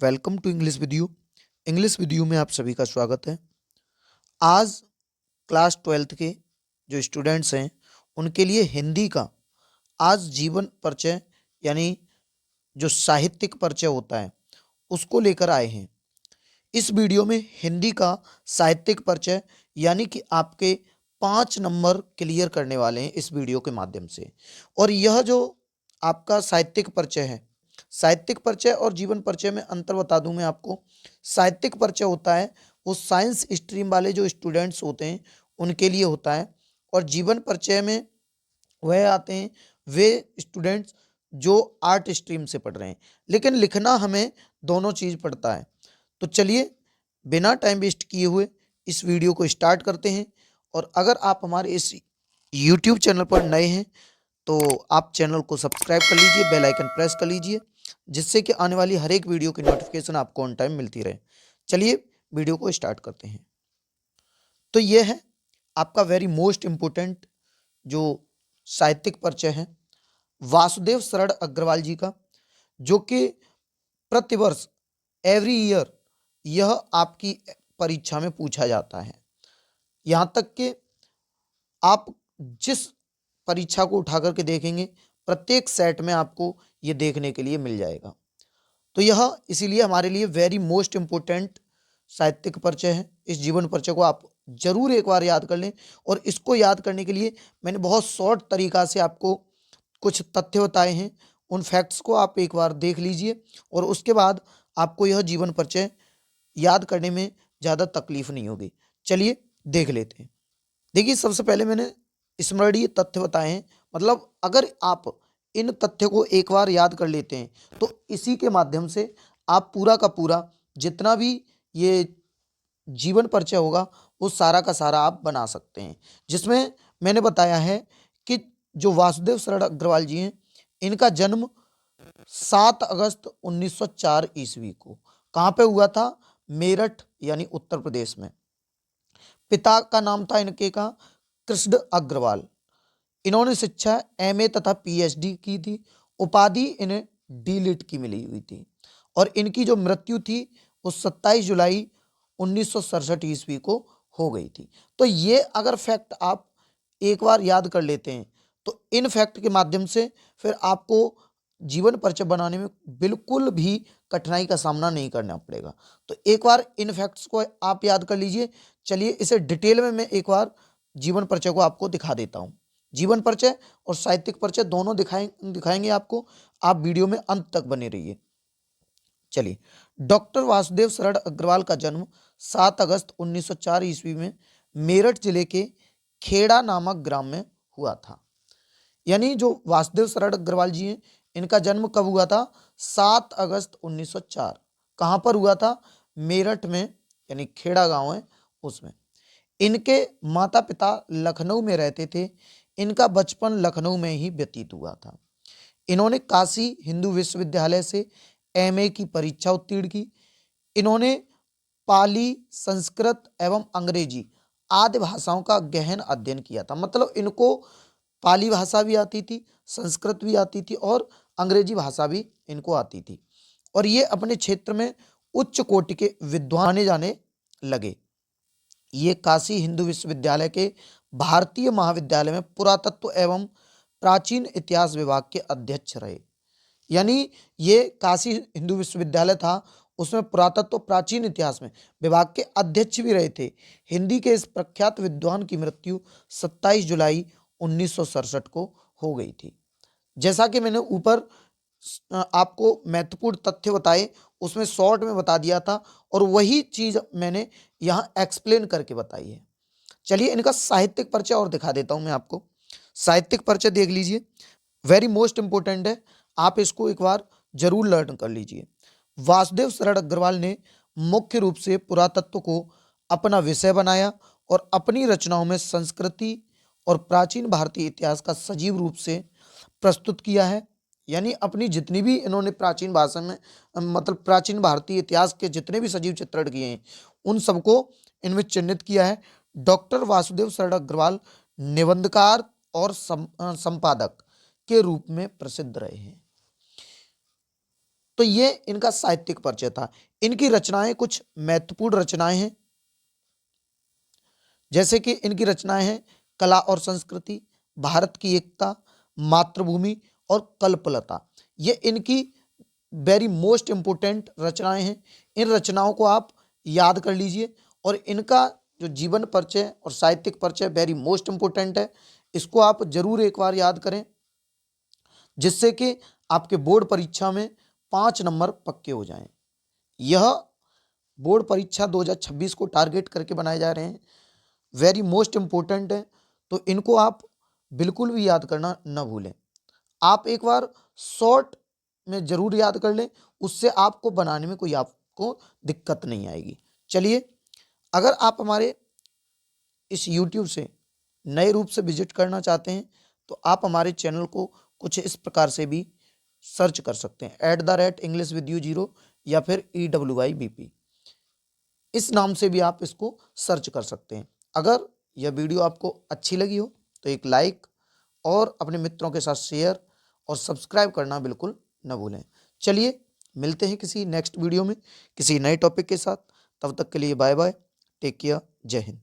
Welcome to English with you. English with you में आप सभी का स्वागत है। आज क्लास 12th के जो स्टूडेंट्स हैं उनके लिए हिंदी का आज जीवन परिचय यानी जो साहित्यिक परिचय होता है उसको लेकर आए हैं। इस वीडियो में हिंदी का साहित्यिक परिचय यानी कि आपके 5 नंबर क्लियर करने वाले हैं इस वीडियो के माध्यम से। और यह जो आपका साहित्यिक परिचय है, साहित्यिक परिचय और जीवन परिचय में अंतर बता दूं मैं आपको। साहित्यिक परिचय होता है वो साइंस स्ट्रीम वाले जो स्टूडेंट्स होते हैं उनके लिए होता है, और जीवन परिचय में वह आते हैं वे स्टूडेंट्स जो आर्ट स्ट्रीम से पढ़ रहे हैं, लेकिन लिखना हमें दोनों चीज़ पड़ता है। तो चलिए बिना टाइम वेस्ट किए हुए इस वीडियो को स्टार्ट करते हैं। और अगर आप हमारे इस यूट्यूब चैनल पर नए हैं तो आप चैनल को सब्सक्राइब कर लीजिए, बेल आइकन प्रेस कर लीजिए, जिससे कि आने वाली हर एक वीडियो की नोटिफिकेशन आपको ऑन टाइम मिलती रहे। चलिए वीडियो को स्टार्ट करते हैं। तो यह है आपका वेरी मोस्ट इम्पोर्टेंट जो साहित्यिक परिचय है वासुदेव शरण अग्रवाल जी का, जो कि प्रतिवर्ष एवरी ईयर यह आपकी परीक्षा में पूछा जाता है। यहाँ तक कि आप जिस परीक्षा को उठा करके देखेंगे प्रत्येक सेट में आपको ये देखने के लिए मिल जाएगा। तो यह इसीलिए हमारे लिए वेरी मोस्ट इम्पोर्टेंट साहित्यिक परिचय है। इस जीवन परिचय को आप जरूर एक बार याद कर लें, और इसको याद करने के लिए मैंने बहुत शॉर्ट तरीका से आपको कुछ तथ्य बताए हैं। उन फैक्ट्स को आप एक बार देख लीजिए और उसके बाद आपको यह जीवन परिचय याद करने में ज़्यादा तकलीफ नहीं होगी। चलिए देख लेते हैं। देखिए सबसे पहले मैंने स्मरणीय तथ्य बताए हैं, मतलब अगर आप इन तथ्यों को एक बार याद कर लेते हैं तो इसी के माध्यम से आप पूरा का पूरा जितना भी ये जीवन परिचय होगा वो सारा का सारा आप बना सकते हैं। जिसमें मैंने बताया है कि जो वासुदेव शरण अग्रवाल जी हैं इनका जन्म 7 अगस्त 1904 ईस्वी को कहाँ पे हुआ था? मेरठ यानी उत्तर प्रदेश में। पिता का नाम था इनके का कृष्ण अग्रवाल। इन्होंने शिक्षा एमए तथा पीएचडी की थी। उपाधि इन्हें डीलिट की मिली हुई थी, और इनकी जो मृत्यु थी वो 27 जुलाई 1967 ईस्वी को हो गई थी। तो ये अगर फैक्ट आप एक बार याद कर लेते हैं तो इन फैक्ट के माध्यम से फिर आपको जीवन परिचय बनाने में बिल्कुल भी कठिनाई का सामना नहीं करना पड़ेगा। तो एक बार इन फैक्ट्स को आप याद कर लीजिए। चलिए इसे डिटेल में मैं एक बार जीवन परिचय को आपको दिखा देता हूँ। जीवन परिचय और साहित्यिक परिचय दोनों दिखाएंगे आपको। आप वीडियो में अंत तक बने रहिए। चलिए, डॉक्टर वासुदेव शरण अग्रवाल का जन्म 7 अगस्त 1904 ईस्वी में मेरठ जिले के खेड़ा नामक ग्राम में हुआ था। यानी जो वासुदेव शरण अग्रवाल जी हैं इनका जन्म कब हुआ था? 7 अगस्त 1904। कहाँ पर हुआ था? मेरठ में, यानी खेड़ा गांव है उसमें। इनके माता पिता लखनऊ में रहते थे। इनका बचपन लखनऊ में ही व्यतीत हुआ था। इन्होंने काशी हिंदू विश्वविद्यालय से एमए की परीक्षा उत्तीर्ण की। इन्होंने पाली, संस्कृत एवं अंग्रेजी आदि भाषाओं का गहन अध्ययन किया था। मतलब इनको पाली भाषा भी आती थी, संस्कृत भी आती थी और अंग्रेजी भाषा भी इनको आती थी। और ये अपने क्षेत्र में उच्च कोटि के विद्वान माने जाने लगे। ये काशी हिंदू विश्वविद्यालय के भारतीय महाविद्यालय में पुरातत्व एवं प्राचीन इतिहास विभाग के अध्यक्ष रहे। यानी ये काशी हिंदू विश्वविद्यालय था, उसमें पुरातत्व प्राचीन इतिहास में विभाग के अध्यक्ष भी रहे थे। हिंदी के इस प्रख्यात विद्वान की मृत्यु 27 जुलाई 1967 को हो गई थी। जैसा कि मैंने ऊपर आपको महत्वपूर्ण तथ्य बताए उसमें शॉर्ट में बता दिया था, और वही चीज मैंने यहाँ एक्सप्लेन करके बताई है। चलिए इनका साहित्यिक परिचय और दिखा देता हूं मैं आपको। साहित्यिक परिचय देख लीजिए, वेरी मोस्ट इंपोर्टेंट है, आप इसको एक बार जरूर लर्न कर लीजिए। वासुदेव शरण अग्रवाल ने मुख्य रूप से पुरातत्व को अपना विषय बनाया और अपनी रचनाओं में संस्कृति और प्राचीन भारतीय इतिहास का सजीव रूप से प्रस्तुत किया है। यानी अपनी जितनी भी इन्होंने प्राचीन भाषा में मतलब प्राचीन भारतीय इतिहास के जितने भी सजीव चित्रण किए हैं उन सबको इनमें चिन्हित किया है। डॉक्टर वासुदेव शरण अग्रवाल निबंधकार और संपादक के रूप में प्रसिद्ध रहे हैं। तो ये इनका साहित्यिक परिचय था। इनकी रचनाएं कुछ महत्वपूर्ण रचनाएं हैं, जैसे कि इनकी रचनाएं हैं कला और संस्कृति, भारत की एकता, मातृभूमि और कल्पलता। ये इनकी वेरी मोस्ट इंपोर्टेंट रचनाएं हैं। इन रचनाओं को आप याद कर लीजिए और इनका जो जीवन परिचय और साहित्यिक परिचय वेरी मोस्ट इंपोर्टेंट है, इसको आप जरूर एक बार याद करें, जिससे कि आपके बोर्ड परीक्षा में 5 नंबर पक्के हो जाएं। यह बोर्ड परीक्षा 2026 को टारगेट करके बनाए जा रहे हैं, वेरी मोस्ट इंपोर्टेंट है, तो इनको आप बिल्कुल भी याद करना न भूलें। आप एक बार शॉर्ट में जरूर याद कर लें, उससे आपको बनाने में कोई आपको दिक्कत नहीं आएगी। चलिए, अगर आप हमारे इस YouTube से नए रूप से विजिट करना चाहते हैं तो आप हमारे चैनल को कुछ इस प्रकार से भी सर्च कर सकते हैं, @EnglishWithYou0 या फिर EWIBP, इस नाम से भी आप इसको सर्च कर सकते हैं। अगर यह वीडियो आपको अच्छी लगी हो तो एक लाइक और अपने मित्रों के साथ शेयर और सब्सक्राइब करना बिल्कुल न भूलें। चलिए, मिलते हैं किसी नेक्स्ट वीडियो में किसी नए टॉपिक के साथ। तब तक के लिए बाय बाय, टेक केयर, जय हिंद।